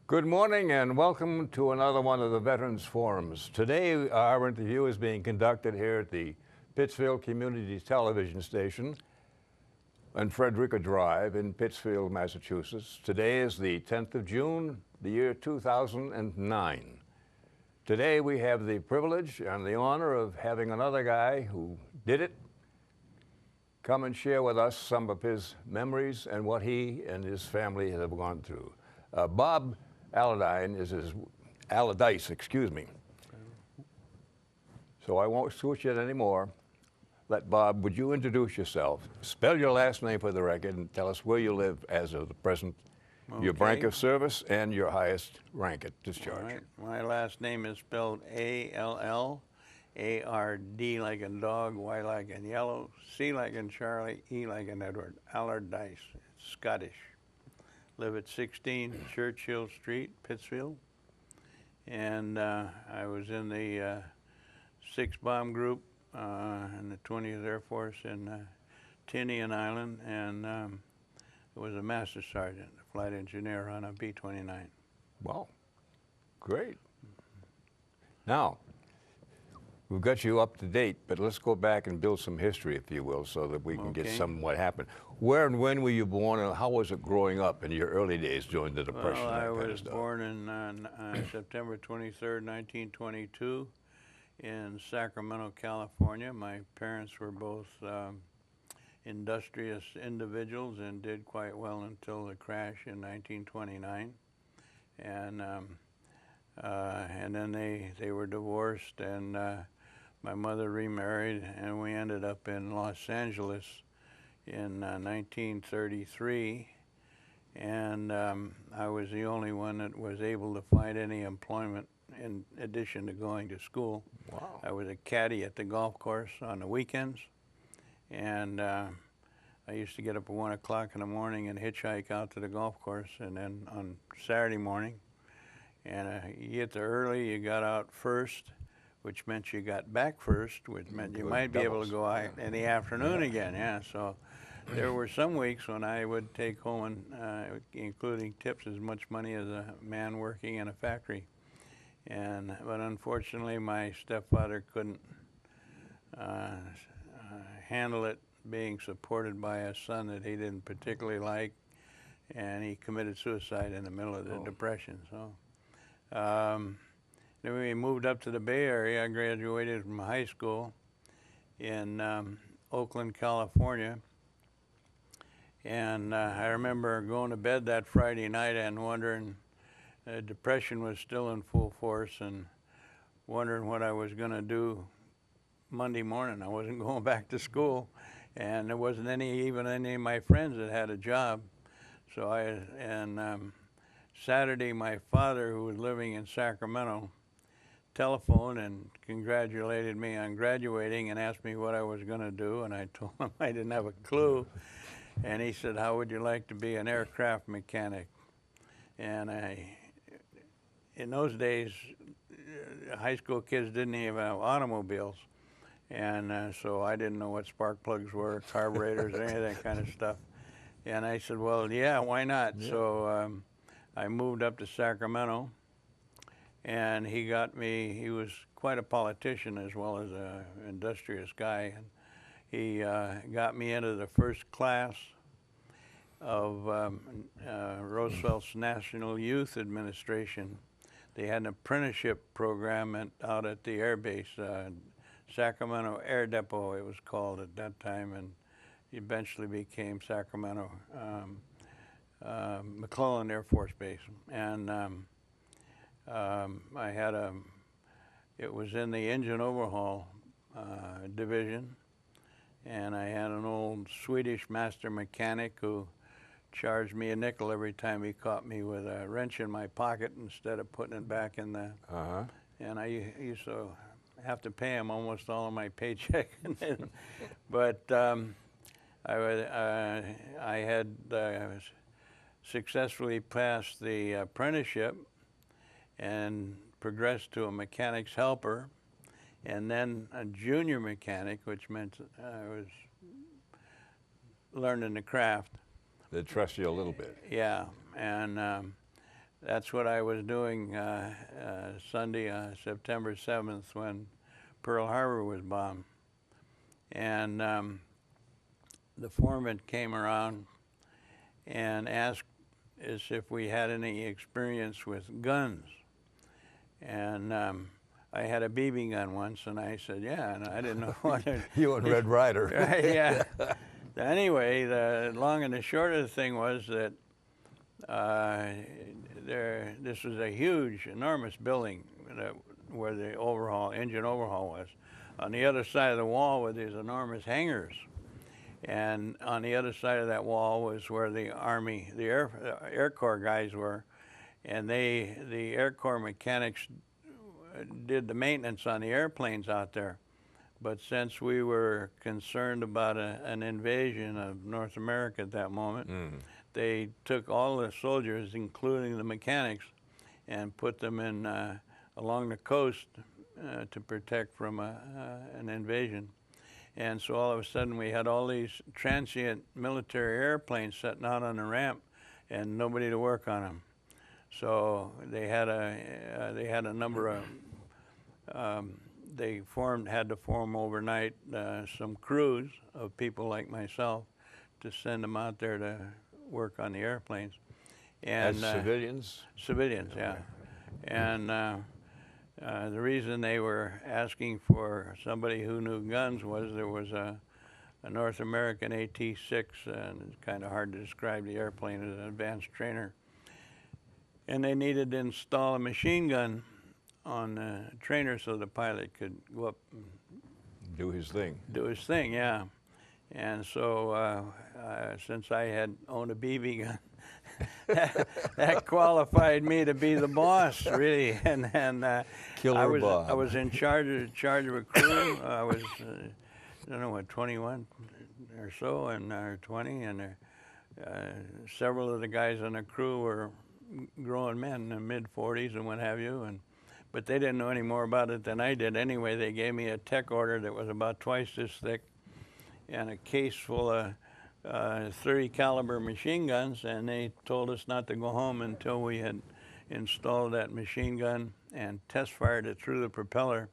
Good morning and welcome to another one of the Veterans Forums. Today our interview is being conducted here at the Pittsfield Community Television Station on Frederica Drive in Pittsfield, Massachusetts. Today is the 10th of June, the year 2009. Today we have the privilege and the honor of having another guy who did it come and share with us some of his memories and what he and his family have gone through. Bob Allardyce, excuse me. So I won't switch it anymore. Bob, would you introduce yourself? Spell your last name for the record and tell us where you live as of the present, your rank of service, and your highest rank at discharge. All right. My last name is spelled A-L-L-A-R-D like in dog, Y like in yellow, C like in Charlie, E like in Edward. Allardyce. It's Scottish. Live at 16 Churchill Street, Pittsfield. And I was in the 6th Bomb Group in the 20th Air Force in Tinian Island, and was a master sergeant, a flight engineer on a B-29. Wow, great. Now, we've got you up to date, but let's go back and build some history, if you will, so that we can get some of what happened. Where and when were you born, and how was it growing up in your early days during the Depression? Well, I was born in September 23rd, 1922 in Sacramento, California. My parents were both industrious individuals and did quite well until the crash in 1929. And then they were divorced, and my mother remarried, and we ended up in Los Angeles in 1933, and I was the only one that was able to find any employment in addition to going to school. Wow. I was a caddy at the golf course on the weekends, and I used to get up at 1 o'clock in the morning and hitchhike out to the golf course, and then on Saturday morning, and you get there early, you got out first, which meant you got back first, which meant you might be able to go out in the afternoon again, yeah. So there were some weeks when I would take home, including tips, as much money as a man working in a factory. But unfortunately, my stepfather couldn't handle it being supported by a son that he didn't particularly like, and he committed suicide in the middle of the Depression. So then we moved up to the Bay Area. I graduated from high school in Oakland, California. And I remember going to bed that Friday night and wondering, depression was still in full force, and wondering what I was going to do Monday morning. I wasn't going back to school, and there wasn't even any of my friends that had a job. So Saturday, my father, who was living in Sacramento, telephoned and congratulated me on graduating and asked me what I was going to do, and I told him I didn't have a clue. And he said, "How would you like to be an aircraft mechanic?" And in those days, high school kids didn't even have automobiles, and so I didn't know what spark plugs were, carburetors, or any of that kind of stuff. And I said, "Well, yeah, why not?" Yeah. So I moved up to Sacramento, and he got me. He was quite a politician as well as an industrious guy. And he got me into the first class of Roosevelt's National Youth Administration. They had an apprenticeship program out at the air base, Sacramento Air Depot it was called at that time, and eventually became Sacramento McClellan Air Force Base. And I had it was in the engine overhaul division, and I had an old Swedish master mechanic who charged me a nickel every time he caught me with a wrench in my pocket instead of putting it back in the, and I used to have to pay him almost all of my paycheck. But I had successfully passed the apprenticeship and progressed to a mechanic's helper, and then a junior mechanic, which meant I was learning the craft. They trust you a little bit. Yeah, and that's what I was doing Sunday, September 7th, when Pearl Harbor was bombed. And the foreman came around and asked us if we had any experience with guns. And I had a BB gun once, and I said, yeah, and I didn't know what it... You and Red Ryder. Yeah. Anyway, the long and the short of the thing was that this was a huge, enormous building where the engine overhaul was. On the other side of the wall were these enormous hangars. And on the other side of that wall was where the Army, the Air Corps guys were. And the Air Corps mechanics did the maintenance on the airplanes out there. But since we were concerned about an invasion of North America at that moment, they took all the soldiers, including the mechanics, and put them in along the coast to protect from an invasion. And so all of a sudden we had all these transient military airplanes sitting out on the ramp and nobody to work on them. So they had a number of they had to form overnight some crews of people like myself to send them out there to work on the airplanes. And As civilians? Civilians, yeah. And the reason they were asking for somebody who knew guns was there was a North American AT-6, and it's kind of hard to describe the airplane as an advanced trainer. And they needed to install a machine gun on the trainer so the pilot could go up and do his thing. Do his thing, yeah. And so since I had owned a BB gun, that qualified me to be the boss, really. And Killer Bob. I was in charge of a crew. I was, I don't know what, 21 or so, or 20, and several of the guys on the crew were grown men in their mid-40s and what have you, but they didn't know any more about it than I did. Anyway, they gave me a tech order that was about twice this thick and a case full of 30 caliber machine guns, and they told us not to go home until we had installed that machine gun and test fired it through the propeller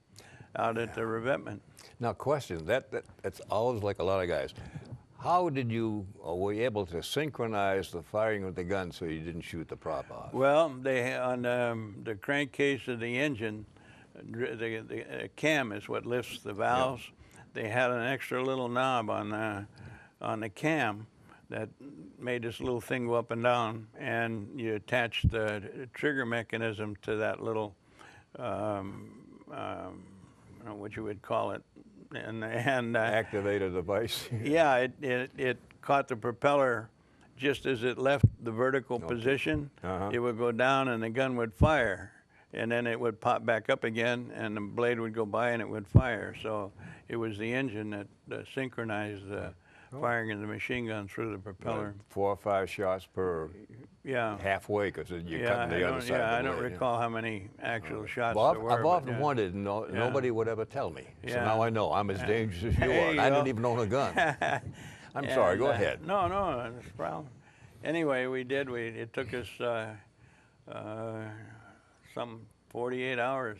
out at the revetment. Now, question, that's always like a lot of guys. How did you, were you able to synchronize the firing of the gun so you didn't shoot the prop off? Well, on the crankcase of the engine, the cam is what lifts the valves. Yeah. They had an extra little knob on the cam that made this little thing go up and down, and you attach the trigger mechanism to that little, I don't know what you would call it, and activator device. Yeah, it caught the propeller just as it left the vertical position. It would go down and the gun would fire, and then it would pop back up again and the blade would go by and it would fire. So it was the engine that synchronized the firing of the machine gun through the propeller. 4 or 5 shots per halfway, because you're cutting the other side of the blade. I don't recall how many actual shots well, there were. I've often wondered, nobody would ever tell me. So now I know. I'm as dangerous as you are. I didn't even own a gun. I'm sorry, go ahead. No, that's a problem. Anyway, it took us some 48 hours.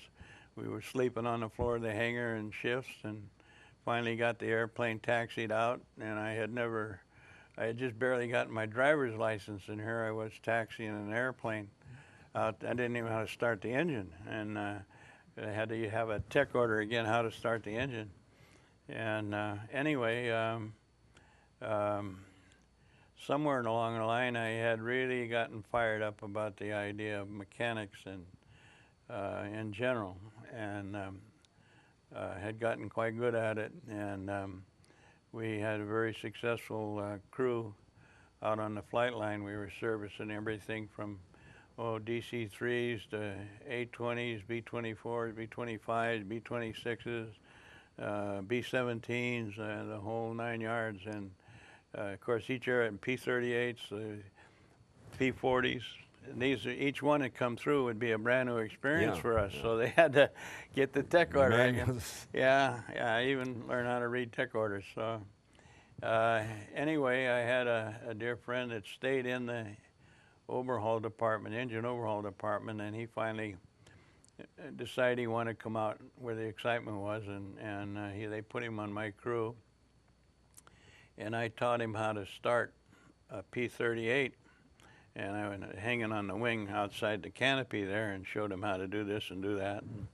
We were sleeping on the floor of the hangar in shifts, and finally got the airplane taxied out, and I had just barely gotten my driver's license, and here I was taxiing an airplane out. I didn't even know how to start the engine, and I had to have a tech order again how to start the engine. And anyway, somewhere along the line I had really gotten fired up about the idea of mechanics and in general, and had gotten quite good at it, and we had a very successful crew out on the flight line. We were servicing everything from DC-3s to A-20s, B-24s, B-25s, B-26s, B-17s, the whole 9 yards, and of course each air P-38s, P-40s. And each one that come through would be a brand new experience for us. So they had to get the tech order. I even learned how to read tech orders. So anyway, I had a dear friend that stayed in the overhaul department, engine overhaul department, and he finally decided he wanted to come out where the excitement was, and they put him on my crew, and I taught him how to start a P-38, and I was hanging on the wing outside the canopy there and showed him how to do this and do that. And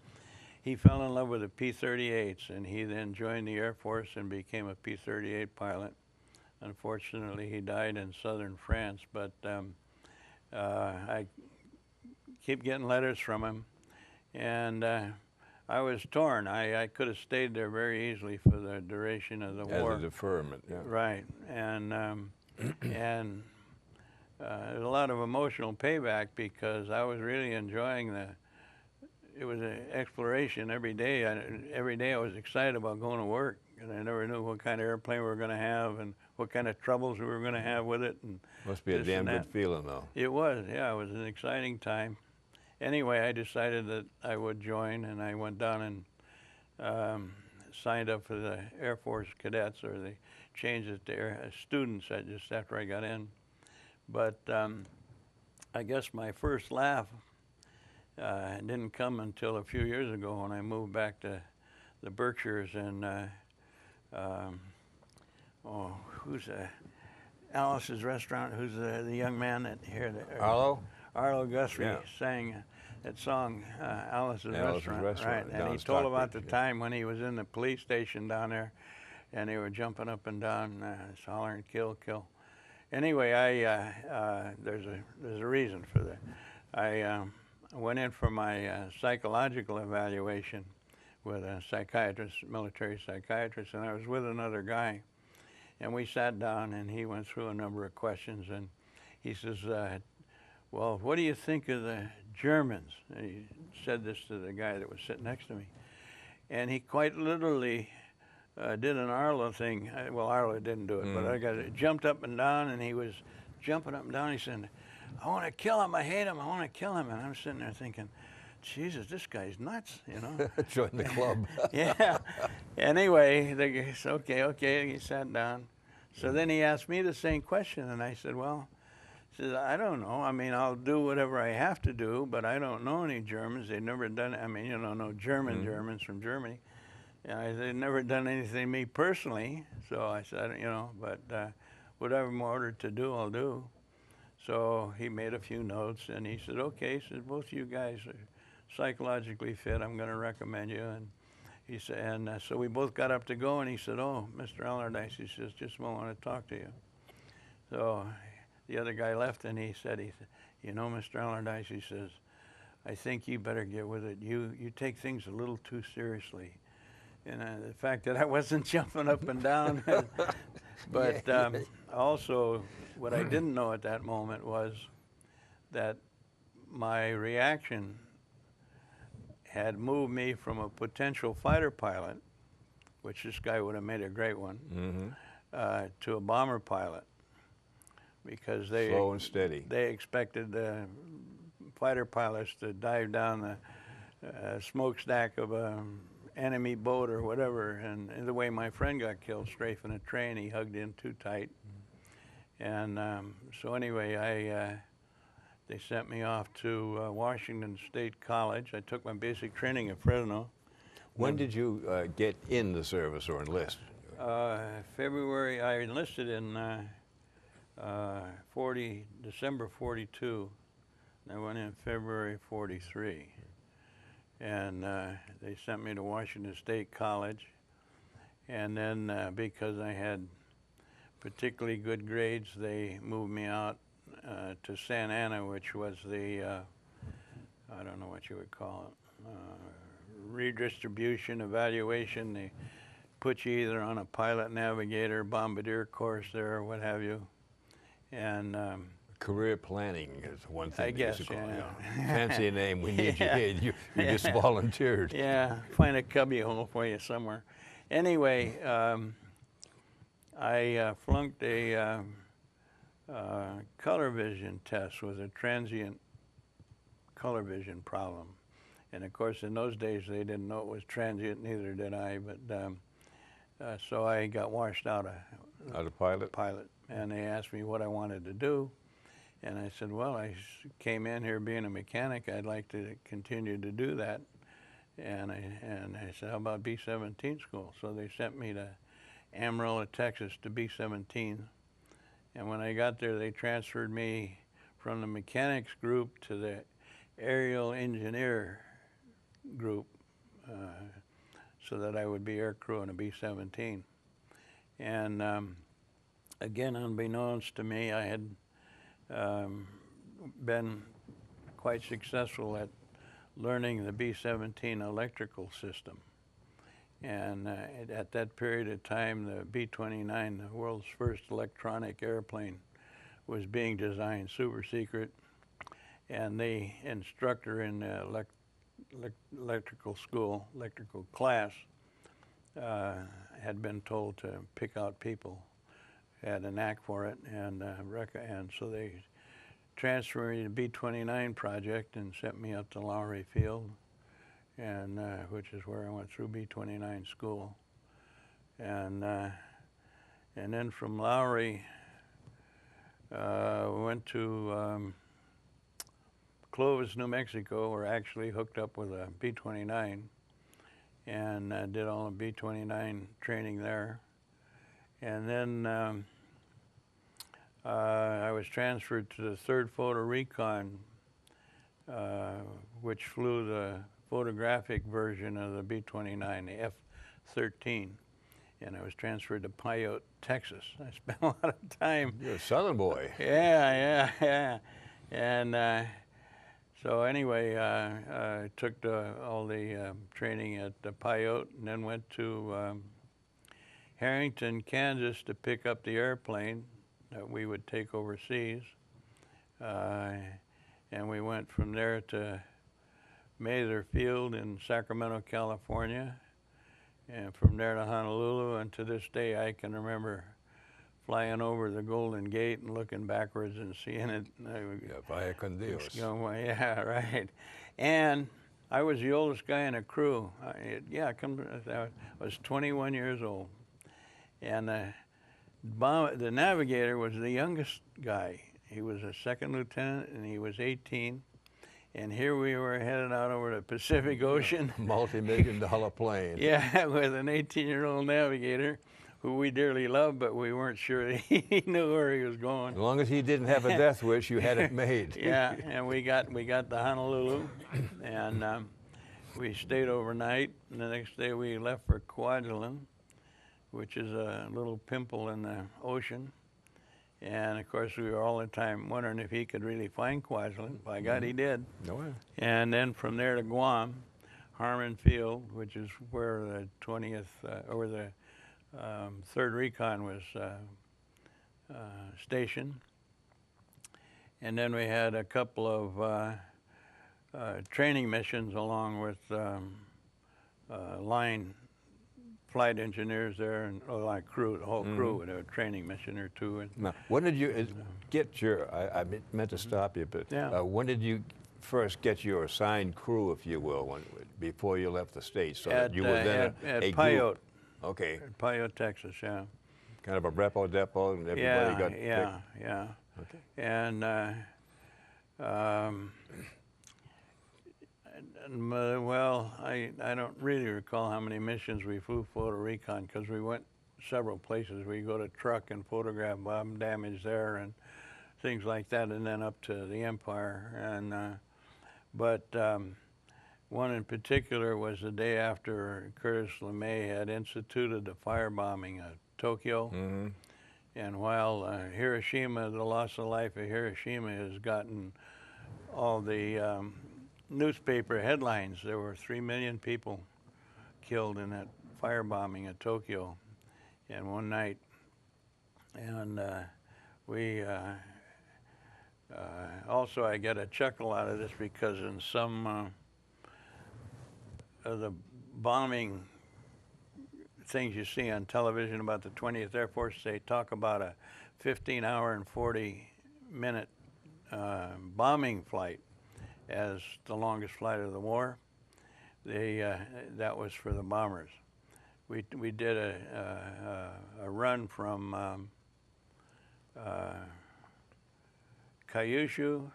he fell in love with the P-38s, and he then joined the Air Force and became a P-38 pilot. Unfortunately, he died in southern France, but I keep getting letters from him, and I was torn. I could have stayed there very easily for the duration of the war. As a deferment, yeah. Right, and there's a lot of emotional payback because I was really enjoying it was an exploration every day. Every day I was excited about going to work, and I never knew what kind of airplane we were going to have and what kind of troubles we were going to have with it. And must be a damn good feeling, though. It was, yeah. It was an exciting time. Anyway, I decided that I would join, and I went down and signed up for the Air Force cadets, or they changed it to students just after I got in. But I guess my first laugh didn't come until a few years ago when I moved back to the Berkshires, and who's Alice's restaurant? Who's the young man that here? Arlo? Arlo Guthrie, yeah, sang that song, Alice's Restaurant, right? And he told Stockbridge, about the time when he was in the police station down there, and they were jumping up and down, hollering, "Kill, kill." Anyway, there's a reason for that. I went in for my psychological evaluation with a psychiatrist, military psychiatrist, and I was with another guy, and we sat down, and he went through a number of questions, and he says, well, what do you think of the Germans? And he said this to the guy that was sitting next to me, and he quite literally did an Arlo thing. Well, Arlo didn't do it, but I got it. Jumped up and down, and he was jumping up and down. He said, I want to kill him. I hate him. I want to kill him. And I'm sitting there thinking, Jesus, this guy's nuts, you know. Join the club. Yeah. Anyway, the guy said, okay. He sat down. So then he asked me the same question, and I said, well, he says, I don't know. I mean, I'll do whatever I have to do, but I don't know any Germans. They've never done it. I mean, you know, no Germans from Germany. They've never done anything to me personally. So I said, you know, but whatever I'm ordered to do, I'll do. So he made a few notes, and he said, okay, he said, both you guys are psychologically fit. I'm going to recommend you. And he said, and so we both got up to go, and he said, oh, Mr. Allardyce, he says, just want to talk to you. So the other guy left, and he said, you know, Mr. Allardyce, he says, I think you better get with it. You take things a little too seriously. And the fact that I wasn't jumping up and down, but also what I didn't know at that moment was that my reaction had moved me from a potential fighter pilot, which this guy would have made a great one, to a bomber pilot, because they slow and steady. They expected the fighter pilots to dive down the smokestack of a enemy boat or whatever, and the way my friend got killed strafing a train, he hugged in too tight. And so anyway, they sent me off to Washington State College. I took my basic training at Fresno. When did you get in the service or enlist? February, I enlisted in December 42. I went in February 43. And they sent me to Washington State College. And then because I had particularly good grades, they moved me out to Santa Ana, which was the, I don't know what you would call it, redistribution, evaluation. They put you either on a pilot, navigator, bombardier course there, or what have you. And career planning is one thing. I guess, yeah. Fancy name, we need you here. You just volunteered. Yeah, find a cubby hole for you somewhere. Anyway, I flunked a color vision test with a transient color vision problem. And of course, in those days, they didn't know it was transient, neither did I. But so I got washed out of pilot? Pilot. And they asked me what I wanted to do. And I said, well, came in here being a mechanic. I'd like to continue to do that. And I said, how about B-17 school? So they sent me to Amarillo, Texas to B-17. And when I got there, they transferred me from the mechanics group to the aerial engineer group so that I would be air crew in a B-17. And again, unbeknownst to me, I had been quite successful at learning the B-17 electrical system. And at that period of time, the B-29, the world's first electronic airplane, was being designed, super secret. And the instructor in the electrical school, electrical class, had been told to pick out people who had a knack for it, and so they transferred me to the B-29 project and sent me up to Lowry Field, and which is where I went through B-29 school, and then from Lowry we went to Clovis, New Mexico. We're actually hooked up with a B-29, and did all the B-29 training there, and then I was transferred to the 3rd Photo Recon, which flew the photographic version of the B-29, the F-13. And I was transferred to Pyote, Texas. I spent a lot of time. You're a Southern boy. Yeah. And so anyway, I took all the training at Pyote, and then went to Harrington, Kansas to pick up the airplane that we would take overseas. And we went from there to Mather Field in Sacramento, California, and from there to Honolulu. And to this day, I can remember flying over the Golden Gate and looking backwards and seeing it. Vaya con Dios. Yeah, right. And I was the oldest guy in the crew. I was 21 years old. And the navigator was the youngest guy. He was a 2nd lieutenant, and he was 18. And here we were headed out over the Pacific Ocean. Multi-million-dollar plane. Yeah, with an 18-year-old navigator who we dearly loved, but we weren't sure he knew where he was going. As long as he didn't have a death wish, you had it made. Yeah, and we got to Honolulu, and we stayed overnight. And the next day we left for Kwajalein, which is a little pimple in the ocean. And of course, we were all the time wondering if he could really find Kwajalein. By God, he did. No way. And then from there to Guam, Harmon Field, which is where the 20th or the 3rd Recon was stationed. And then we had a couple of training missions along with line flight engineers there, and like crew, the whole crew with a training mission or two. And now, when did you get your, I meant to stop you, but yeah. When did you first get your assigned crew, if you will, before you left the States? So that you were then at a Pyote. group. Okay. At Pyote, Texas, yeah. Kind of a repo depot, and everybody got picked? Yeah. Okay. And well, I don't really recall how many missions we flew photo recon, because we went several places. We go to truck and photograph bomb damage there and things like that, and then up to the Empire. And but one in particular was the day after Curtis LeMay had instituted the firebombing of Tokyo. Mm-hmm. And while Hiroshima, the loss of life of Hiroshima has gotten all the newspaper headlines, there were 3 million people killed in that firebombing of Tokyo in one night. And we also, I get a chuckle out of this because in some of the bombing things you see on television about the 20th Air Force, they talk about a 15-hour and 40-minute bombing flight as the longest flight of the war. That was for the bombers. We did a run from Kyushu,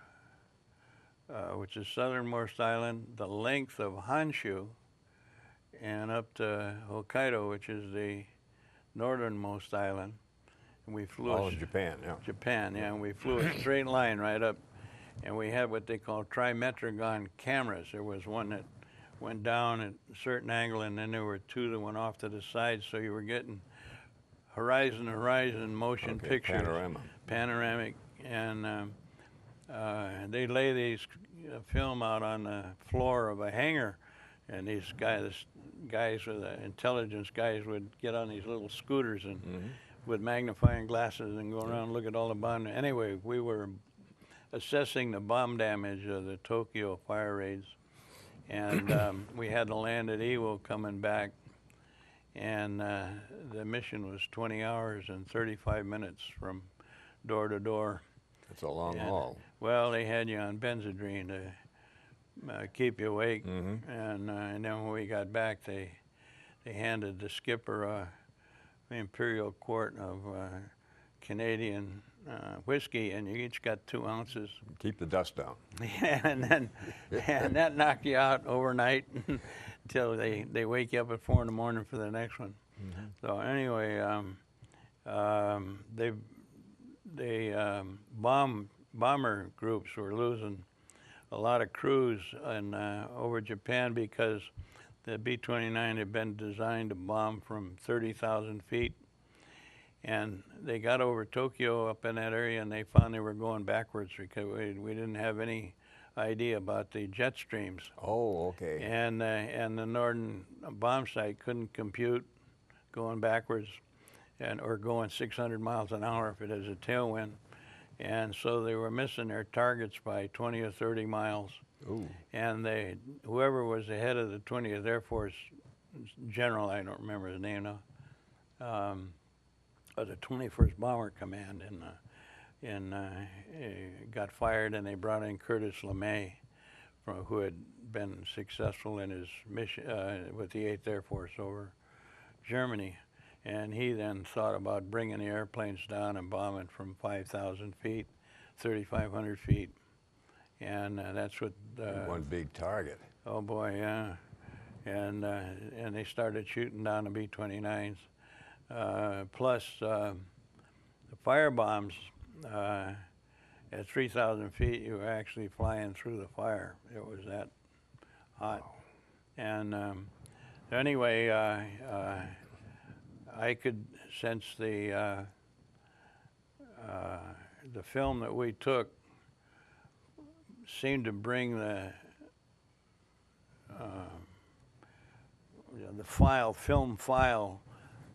which is southernmost island, the length of Honshu, and up to Hokkaido, which is the northernmost island. And we flew All of Japan, yeah. Japan, yeah, and we flew a straight line right up, and we had what they call trimetragon cameras. There was one that went down at a certain angle, and then there were two that went off to the side, so you were getting horizon to horizon motion pictures. Panoramic. And they lay these film out on the floor of a hangar, and these guys with intelligence guys would get on these little scooters and with magnifying glasses and go around and look at all the bomb. Anyway, we were assessing the bomb damage of the Tokyo fire raids, and we had to land at Iwo coming back, and the mission was 20 hours and 35 minutes from door to door. It's a long haul. Well, they had you on Benzedrine to keep you awake, and then when we got back, they handed the skipper the imperial quart of Canadian whiskey, and you each got 2 ounces. Keep the dust down. and that knocked you out overnight until they wake you up at 4 in the morning for the next one. So anyway, bomber groups were losing a lot of crews over Japan because the B-29 had been designed to bomb from 30,000 feet. And they got over Tokyo up in that area, and they found they were going backwards because we didn't have any idea about the jet streams. Oh, okay. And the northern bomb site couldn't compute going backwards or going 600 miles an hour if it has a tailwind. And so they were missing their targets by 20 or 30 miles. Ooh. And whoever was the head of the 20th Air Force general, I don't remember his name now, of the 21st Bomber Command, and got fired, and they brought in Curtis LeMay, who had been successful in his mission with the 8th Air Force over Germany. And he then thought about bringing the airplanes down and bombing from 5,000 feet, 3,500 feet. And that's what... one big target. Oh boy, yeah. And they started shooting down the B-29s. Plus the fire bombs, at 3,000 feet, you were actually flying through the fire. It was that hot. Wow. And anyway, I could sense the film that we took seemed to bring the film file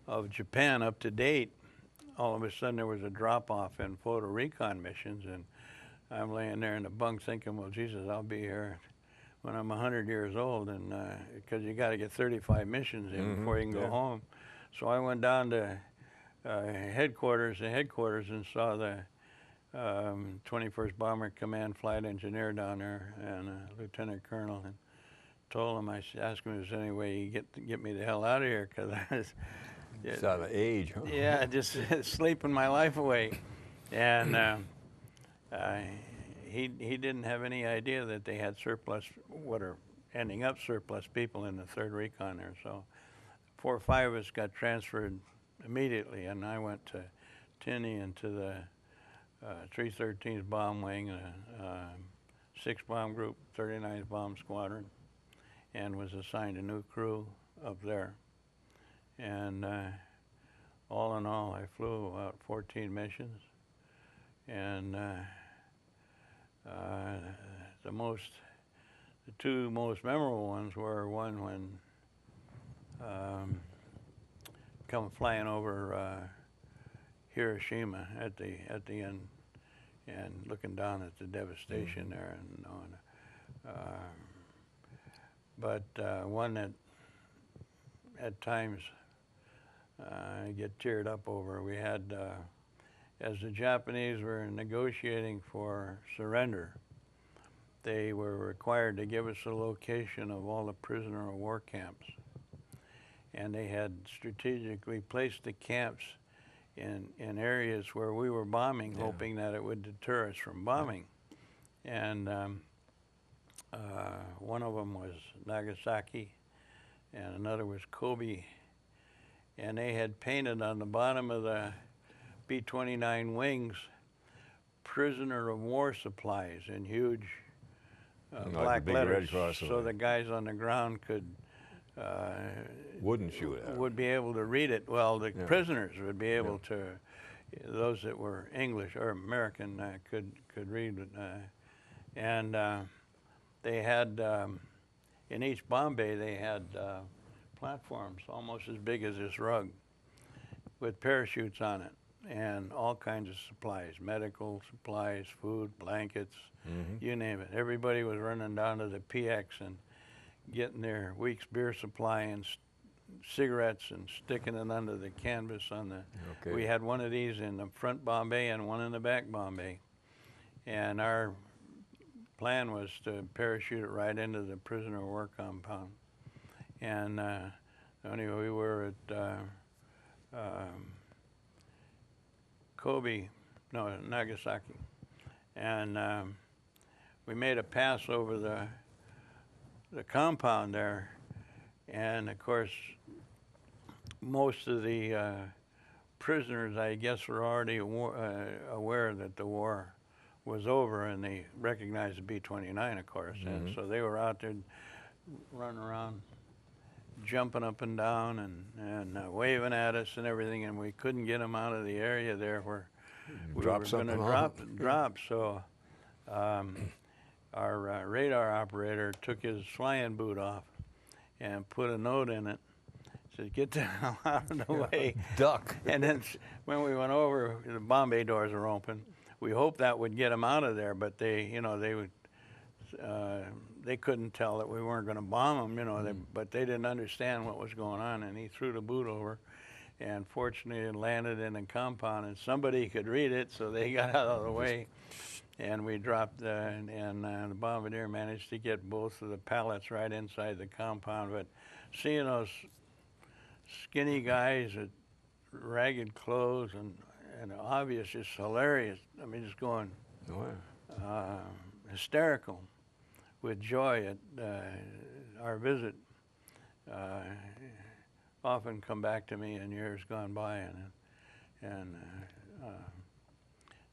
of Japan up to date. All of a sudden there was a drop-off in photo recon missions, and I'm laying there in the bunk thinking, well, Jesus, I'll be here when I'm 100 years old, and because you got to get 35 missions in before you can go home. So I went down to headquarters, and saw the 21st Bomber Command flight engineer down there, and Lieutenant Colonel, and told him, I asked him if there's any way he could get me the hell out of here, because I was... It's out of age, huh? Yeah, just sleeping my life away. And he didn't have any idea that they had surplus, what are ending up surplus people in the 3rd Recon there. So 4 or 5 of us got transferred immediately, and I went to Tinian to the 313th Bomb Wing, 6th Bomb Group, 39th Bomb Squadron, and was assigned a new crew up there. And all in all, I flew about 14 missions, and the 2 most memorable ones were one when come flying over Hiroshima at the end, and looking down at the devastation there, but one that at times I get teared up over. We had, as the Japanese were negotiating for surrender, they were required to give us a location of all the prisoner of war camps. And they had strategically placed the camps in areas where we were bombing, hoping that it would deter us from bombing. And one of them was Nagasaki, and another was Kobe. And they had painted on the bottom of the B-29 wings prisoner of war supplies in huge black big letters, Red Cross so the guys on the ground could wouldn't shoot at 'em. would be able to read it. Well, the prisoners would be able to. Those that were English or American could read it, and they had in East Bombay they had platforms almost as big as this rug with parachutes on it and all kinds of supplies, medical supplies, food, blankets, you name it. Everybody was running down to the PX and getting their week's beer supply and cigarettes and sticking it under the canvas on the... We had one of these in the front Bombay and one in the back Bombay. And our plan was to parachute it right into the prisoner of war compound. And anyway, we were at Nagasaki. And we made a pass over the compound there. And of course, most of the prisoners, I guess, were already aware that the war was over, and they recognized the B-29, of course. And so they were out there running around, jumping up and down and waving at us and everything, and we couldn't get them out of the area there where we were going to drop. So our radar operator took his flying boot off and put a note in it, said, "Get the hell out of the way." Duck. And then when we went over, the Bombay doors were open. We hoped that would get them out of there, but they couldn't tell that we weren't going to bomb them, but they didn't understand what was going on, and he threw the boot over, and fortunately it landed in a compound, and somebody could read it, so they got out of the way. And we dropped, and the bombardier managed to get both of the pallets right inside the compound. But seeing those skinny guys with ragged clothes and obvious, just hilarious. I mean, just going hysterical with joy at our visit. Often come back to me in years gone by, and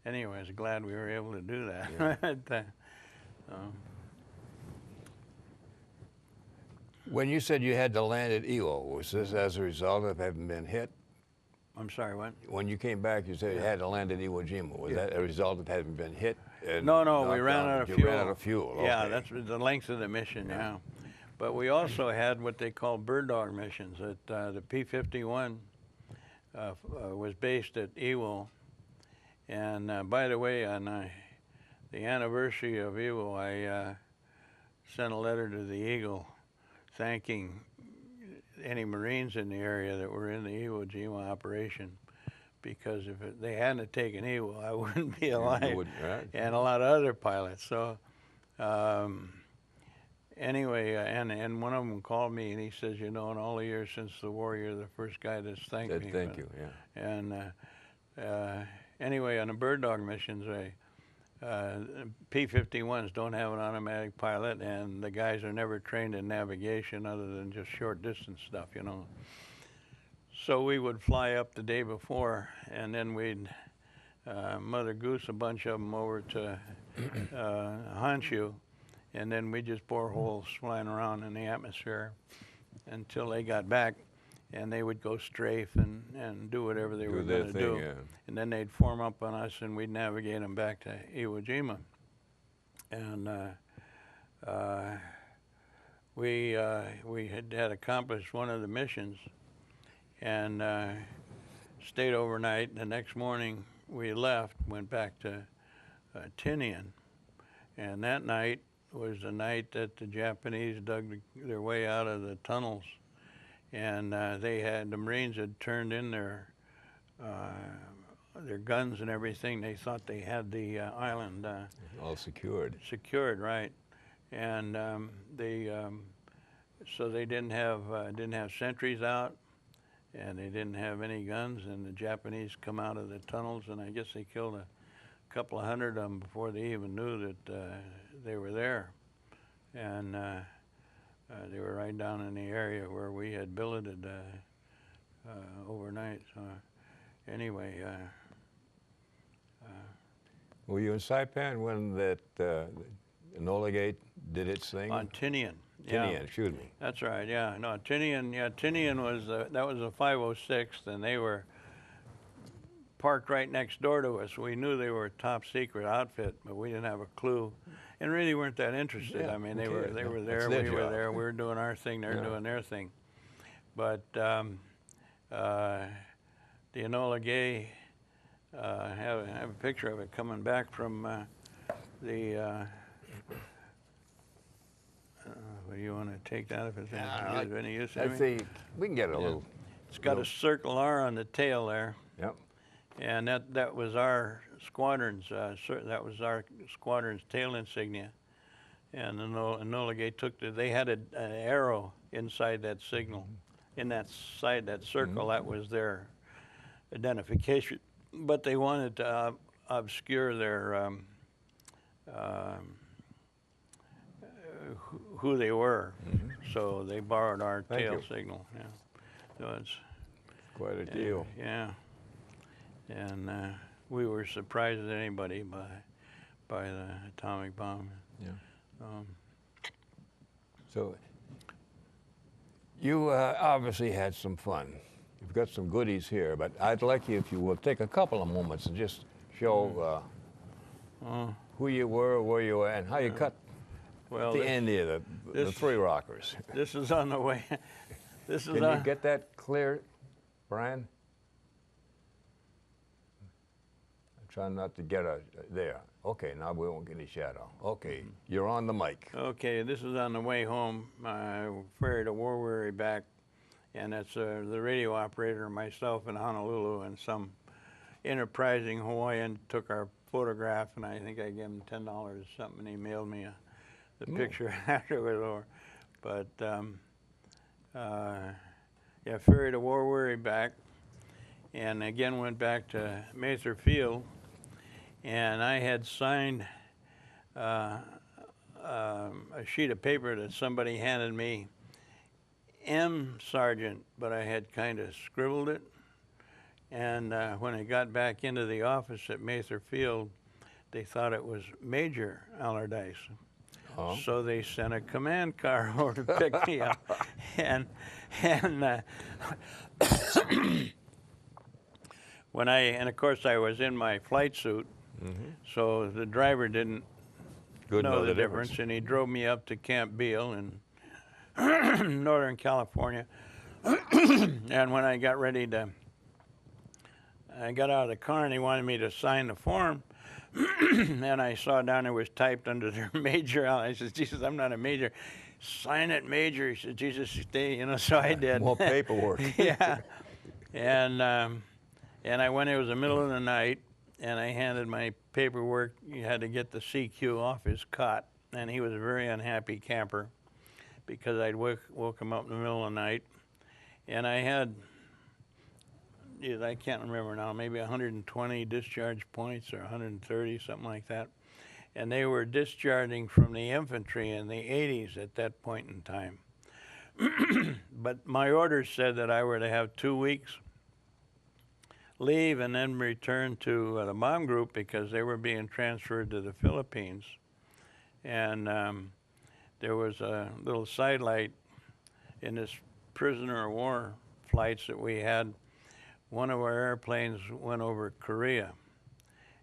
anyway, I was glad we were able to do that. Yeah. When you said you had to land at Iwo, was this as a result of having been hit? I'm sorry, what? When you came back, you said you had to land at Iwo Jima. Was that a result of having been hit? No, we ran out of fuel. You ran out of fuel, Yeah, that's the length of the mission, yeah. But we also had what they call bird dog missions. The P-51 was based at Iwo. And by the way, on the anniversary of Iwo, I sent a letter to the Eagle thanking any Marines in the area that were in the Iwo Jima operation, because if they hadn't taken Iwo, I wouldn't be alive, and a lot of other pilots. So anyway, and one of them called me and he says, in all the years since the war, you're the first guy that's thanked me. Thank you, yeah. And anyway, on the bird dog missions, P-51s don't have an automatic pilot, and the guys are never trained in navigation other than just short distance stuff, So we would fly up the day before, and then we'd Mother Goose a bunch of them over to Honshu, and then we'd just bore holes flying around in the atmosphere until they got back. And they would go strafe and do whatever they were going to do. Yeah. And then they'd form up on us, and we'd navigate them back to Iwo Jima. And we had accomplished one of the missions and stayed overnight. The next morning, we left, went back to Tinian. And that night was the night that the Japanese dug their way out of the tunnels. And the Marines had turned in their guns and everything. They thought they had the island all secured. Secured, right? And so they didn't have sentries out, and they didn't have any guns, and the Japanese come out of the tunnels, and I guess they killed a couple of hundred of them before they even knew that they were there. And they were right down in the area where we had billeted overnight. So anyway, Were you in Saipan when that Enola Gate did its thing? on Tinian. Tinian, Yeah. excuse me. That's right, yeah. No, Tinian, yeah, Tinian was, that was a 506th, and they were parked right next door to us. We knew they were a top secret outfit, but we didn't have a clue, and really weren't that interested. Yeah, I mean, who they were cares? there, That's we their were job. there, we were doing our thing, they're Yeah. doing their thing. But the Enola Gay, have a picture of it coming back from the. Well, you want to take that if it's any use? Let's see, we can get it a little. It's got a circle R on the tail there. Yep. And that was our squadron's that was our squadron's tail insignia, and the Enola Gay took they had an arrow inside that signal, in that circle. That was their identification, but they wanted to obscure their who they were, so they borrowed our Thank tail you. signal. Yeah, so it's Quite a deal. yeah. And we were surprised as anybody by the atomic bomb. Yeah. Um, So you obviously had some fun. You've got some goodies here, but I'd like you, if you will, take a couple of moments and just show who you were, where you were, and how you cut well, the end here, the this- three rockers. this is on the way. This is Can on. you get that clear, Brian? I'm trying not to get there. Okay, now we won't get any shadow. Okay, you're on the mic. Okay, this is on the way home. I ferried a war-weary back, and that's the radio operator, myself in Honolulu, and some enterprising Hawaiian took our photograph, and I think I gave him $10 or something, and he mailed me the picture after it was over. But yeah, ferried a war-weary back, and again went back to Mather Field, and I had signed a sheet of paper that somebody handed me, M. Sergeant, but I had kind of scribbled it. And when I got back into the office at Mather Field, they thought it was Major Allardyce. Oh. So they sent a command car over to pick me up. And and of course I was in my flight suit, so the driver didn't know the difference, and he drove me up to Camp Beale in Northern California. And when I got ready to, I got out of the car and he wanted me to sign the form, and I saw down there was typed under there, Major. I said, Jesus, I'm not a major. Sign it, Major. He said, Jesus, stay, so I did. More paperwork. Yeah. And I went, it was the middle of the night, and I handed my paperwork. You had to get the CQ off his cot, and he was a very unhappy camper because I'd woke him up in the middle of the night. And I had, I can't remember now, maybe 120 discharge points or 130, something like that. And they were discharging from the infantry in the 80s at that point in time. But my orders said that I were to have 2 weeks leave and then return to the bomb group because they were being transferred to the Philippines. And there was a little sidelight in this prisoner of war flights that we had. One of our airplanes went over Korea,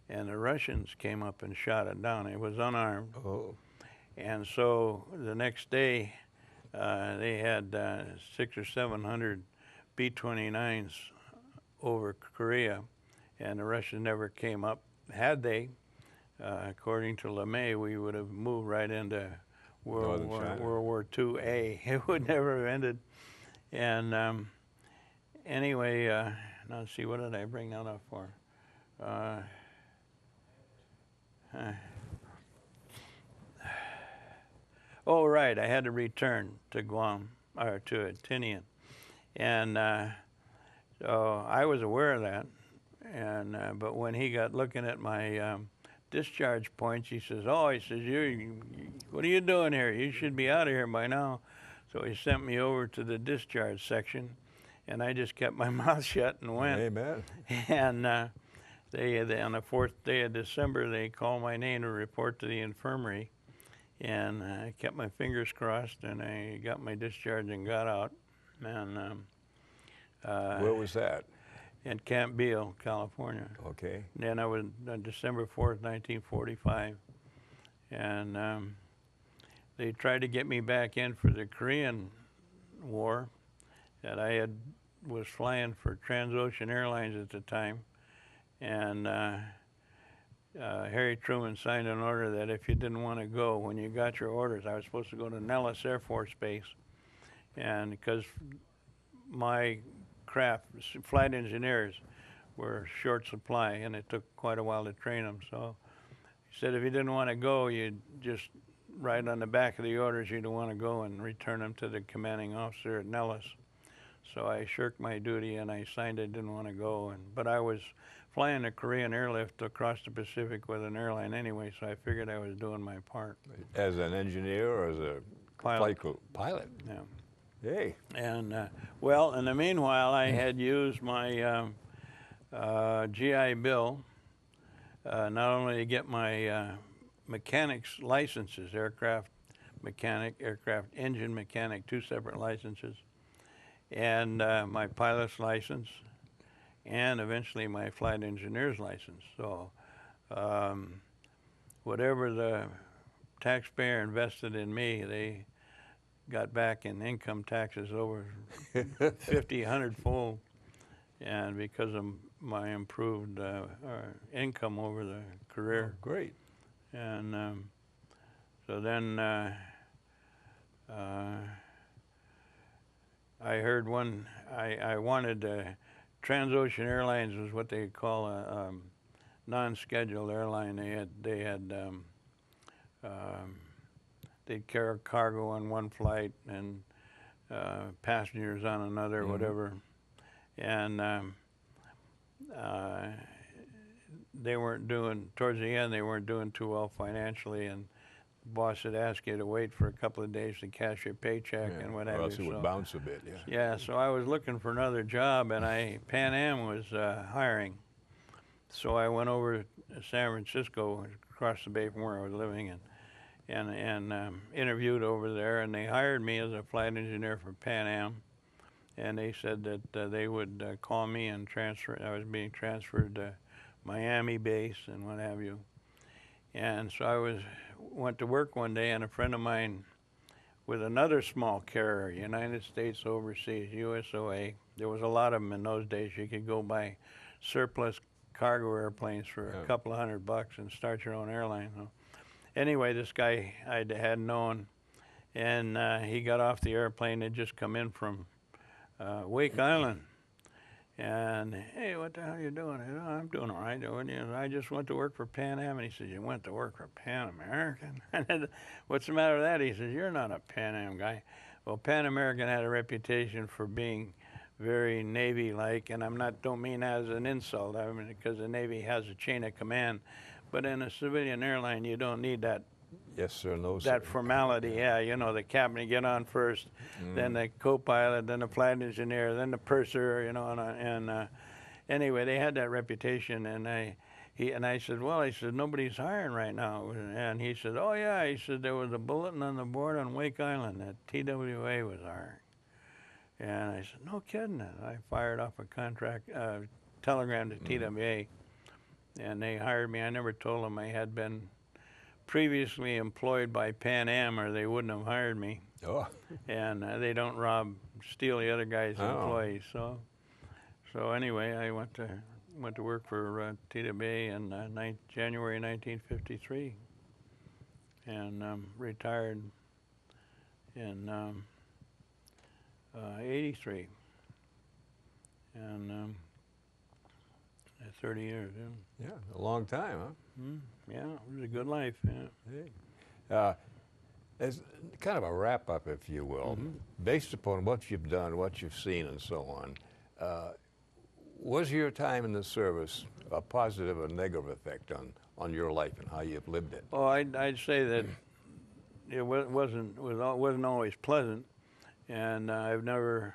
and the Russians came up and shot it down. It was unarmed. Oh. And so the next day, they had 600 or 700 B-29s over Korea, and the Russians never came up. Had they, according to LeMay, we would have moved right into World War II-A. It would never have ended. And anyway, now let's see, what did I bring that up for? Oh, right, I had to return to Guam, or to Tinian. And So I was aware of that, and but when he got looking at my discharge points, he says, "Oh," he says, what are you doing here? You should be out of here by now." So he sent me over to the discharge section, and I just kept my mouth shut and went. Amen. And they on the 4th day of December, they called my name to report to the infirmary, and I kept my fingers crossed, and I got my discharge and got out. And Where was that? in Camp Beale, California. Okay. Then I was on December 4th, 1945, and they tried to get me back in for the Korean War. That I was flying for Transocean Airlines at the time, and Harry Truman signed an order that if you didn't want to go, when you got your orders, I was supposed to go to Nellis Air Force Base, and because my craft, flight engineers, were short supply, and it took quite a while to train them. So he said if you didn't want to go, you'd just write on the back of the orders you don't want to go and return them to the commanding officer at Nellis. So I shirked my duty and I signed I didn't want to go. But I was flying a Korean airlift across the Pacific with an airline anyway, so I figured I was doing my part. As an engineer or as a flight crew? Pilot. Yeah. Hey. And well, in the meanwhile, I had used my GI Bill not only to get my mechanics licenses, aircraft mechanic, aircraft engine mechanic, 2 separate licenses, and my pilot's license, and eventually my flight engineer's license. So whatever the taxpayer invested in me, they got back in income taxes over 50, 100-fold, and because of my improved income over the career. Oh, great. And so then I heard I wanted Transocean Airlines was what they call a non-scheduled airline. They'd carry cargo on one flight and passengers on another, whatever. And they weren't doing, towards the end, they weren't doing too well financially, and the boss had asked you to wait for a couple of days to cash your paycheck and what have you. Or else it would bounce a bit, yeah. Yeah, so I was looking for another job, and Pan Am was hiring. So I went over to San Francisco, across the bay from where I was living, and interviewed over there, and they hired me as a flight engineer for Pan Am, and they said that they would call me and transfer. I was being transferred to Miami base and what have you. And so I went to work one day, and a friend of mine with another small carrier, United States Overseas, USOA. There was a lot of them in those days. You could go buy surplus cargo airplanes for a couple of $100 and start your own airline. So anyway, this guy I had known, and he got off the airplane. They'd just come in from Wake Island. And, hey, what the hell are you doing? I said, oh, I'm doing all right. I just went to work for Pan Am. And he said, you went to work for Pan American? I said, what's the matter with that? He says, you're not a Pan Am guy. Well, Pan American had a reputation for being very Navy-like, and don't mean that as an insult. I mean, because the Navy has a chain of command. But in a civilian airline, you don't need that. Yes, sir, no, sir. That formality, yeah, you know, the captain, you get on first, then the co-pilot, then the flight engineer, then the purser, you know, and anyway, they had that reputation, and I said, well, I said, nobody's hiring right now, and he said, oh yeah, he said, there was a bulletin on the board on Wake Island that TWA was hiring, and I said, no kidding. I fired off a telegram to TWA, and they hired me. I never told them I had been previously employed by Pan Am, or they wouldn't have hired me. Oh. And they don't steal the other guy's employees. So anyway, I went to work for TWA in January 1953, and retired in 83. And 30 years, yeah. Yeah, a long time, huh? Yeah, it was a good life, yeah. Hey. As kind of a wrap-up, if you will, based upon what you've done, what you've seen, and so on, Was your time in the service a positive or negative effect on your life and how you've lived it? Oh, I'd say that it wasn't always pleasant, and I've never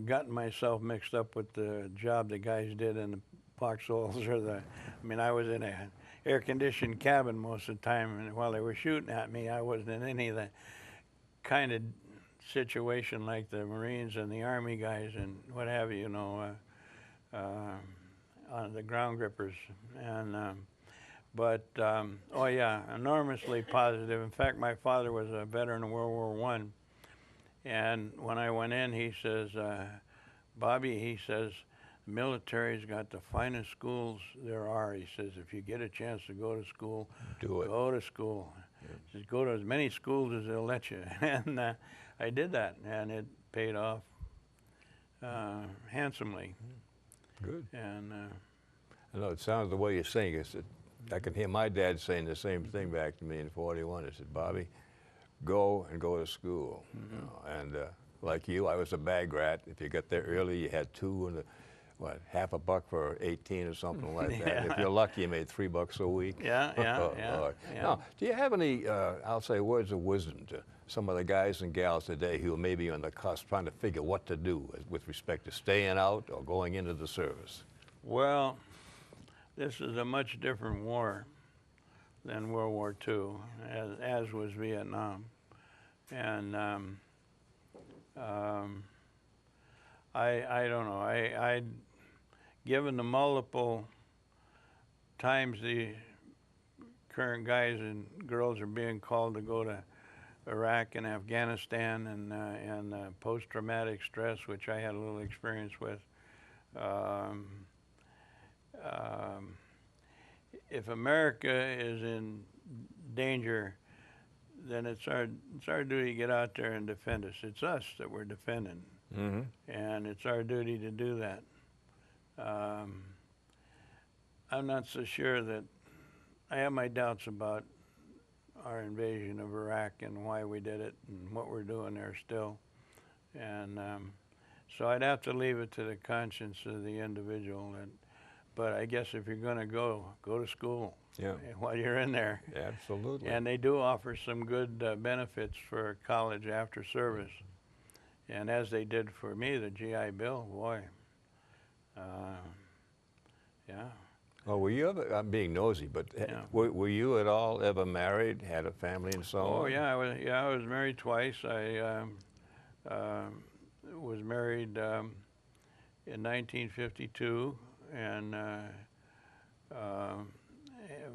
gotten myself mixed up with the job the guys did in the foxholes or the. I mean, I was in a air-conditioned cabin most of the time, and while they were shooting at me, I wasn't in any of the kind of situation like the Marines and the Army guys and what have you, on the ground grippers. And oh yeah, enormously positive. In fact, my father was a veteran of World War I, and when I went in, he says, Bobby, he says, the military's got the finest schools there are. He says, if you get a chance to go to school, Do it. Go to school. Yes. He says, go to as many schools as they'll let you. And I did that, and it paid off handsomely. Good. And I know it sounds the way you're saying it. I can hear my dad saying the same thing back to me in '41. He said, Bobby, go to school. Mm-hmm. You know, and like you, I was a bag rat. If you got there early, you had two and half a buck for 18 or something like that. Yeah. If you're lucky, you made $3 a week. Yeah. Yeah. Now, do you have any, I'll say, words of wisdom to some of the guys and gals today who may be on the cusp trying to figure what to do with respect to staying out or going into the service? Well, this is a much different war than World War II, as was Vietnam. And I don't know. Given the multiple times the current guys and girls are being called to go to Iraq and Afghanistan and post-traumatic stress, which I had a little experience with, if America is in danger, then it's our duty to get out there and defend us. It's us that we're defending, Mm-hmm. and it's our duty to do that. I'm not so sure that I have my doubts about our invasion of Iraq and why we did it and what we're doing there still. And so I'd have to leave it to the conscience of the individual. But I guess if you're going to go to school. Yeah. While you're in there. Absolutely. And they do offer some good benefits for college after service. And as they did for me, the GI Bill, boy. Yeah. Well, were you ever, I'm being nosy, but Yeah. were you at all ever married, had a family and so on? Oh yeah, I was married twice. I was married in 1952, and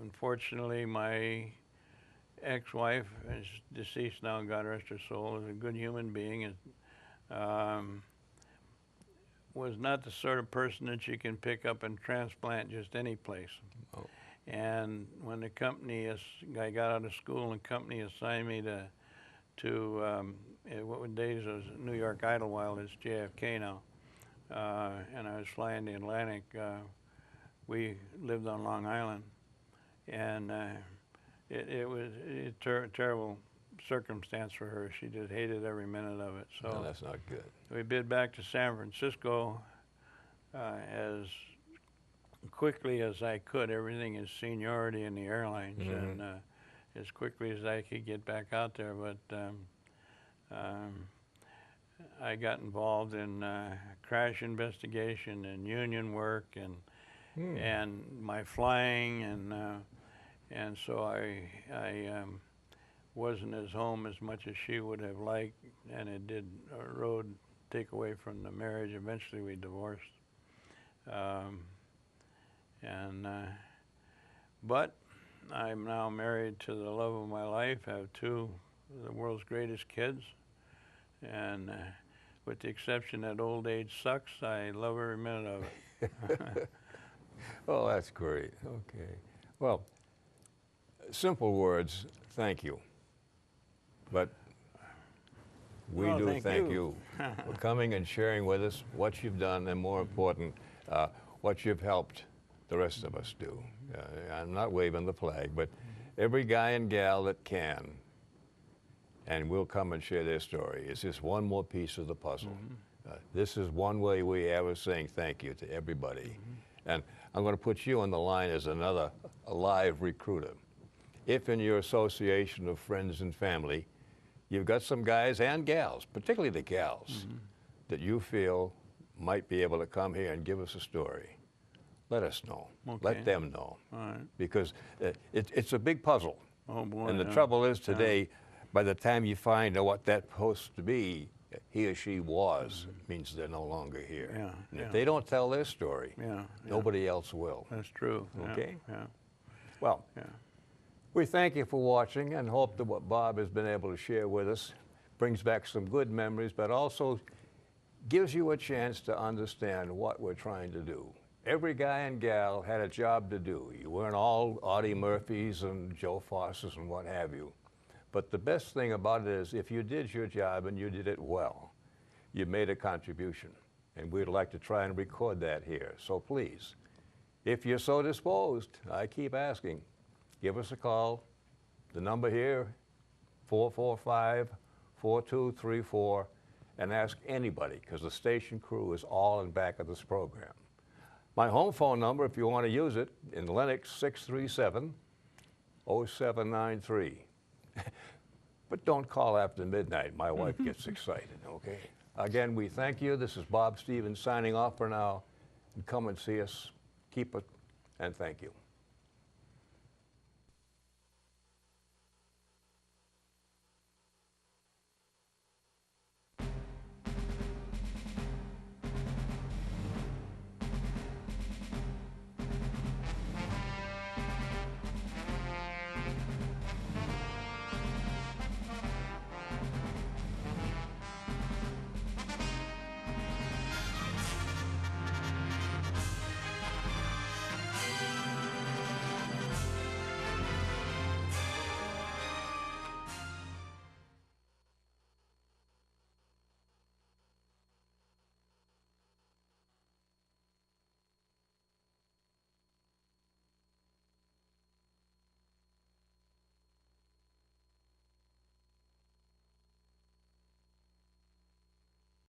unfortunately, my ex-wife is deceased now, God rest her soul, is a good human being, and was not the sort of person that you can pick up and transplant just any place. Oh. And when the company, I got out of school and the company assigned me to what days was New York Idlewild, it's JFK now, and I was flying the Atlantic. We lived on Long Island, and it was a terrible circumstance for her. She just hated every minute of it. So No, that's not good. we bid back to San Francisco as quickly as I could. Everything is seniority in the airlines, Mm-hmm. and as quickly as I could get back out there. But I got involved in crash investigation and union work and my flying, and so I wasn't as home as much as she would have liked, and it did a road take away from the marriage. Eventually we divorced. But I'm now married to the love of my life, have two of the world's greatest kids, and with the exception that old age sucks, I love every minute of it. Oh, that's great. Okay. Well, simple words, thank you. But we Well, do thank you. you for coming and sharing with us what you've done, and more important, what you've helped the rest of us do. I'm not waving the flag, but every guy and gal that can and will come and share their story is just one more piece of the puzzle. This is one way we have of saying thank you to everybody. And I'm going to put you on the line as another live recruiter. If in your association of friends and family, you've got some guys and gals, particularly the gals, that you feel might be able to come here and give us a story, let us know. Okay. Let them know. All right. Because it's a big puzzle. Oh, boy. And the yeah. trouble is today, by the time you find out what that's supposed to be, he or she was, it means they're no longer here. Yeah, And yeah. if they don't tell their story, Yeah, nobody else will. That's true. Yeah, Okay? Yeah. Well, Yeah. we thank you for watching and hope that what Bob has been able to share with us brings back some good memories, but also gives you a chance to understand what we're trying to do. Every guy and gal had a job to do. You weren't all Audie Murphys and Joe Fosses and what have you. But the best thing about it is if you did your job and you did it well, you made a contribution. And we'd like to try and record that here. So please, if you're so disposed, I keep asking, give us a call. The number here, 445-4234, and ask anybody, because the station crew is all in back of this program. My home phone number, if you want to use it, in Lennox, 637-0793. But don't call after midnight. My wife gets excited, okay? Again, we thank you. This is Bob Stevens signing off for now. And come and see us. Keep it, and thank you.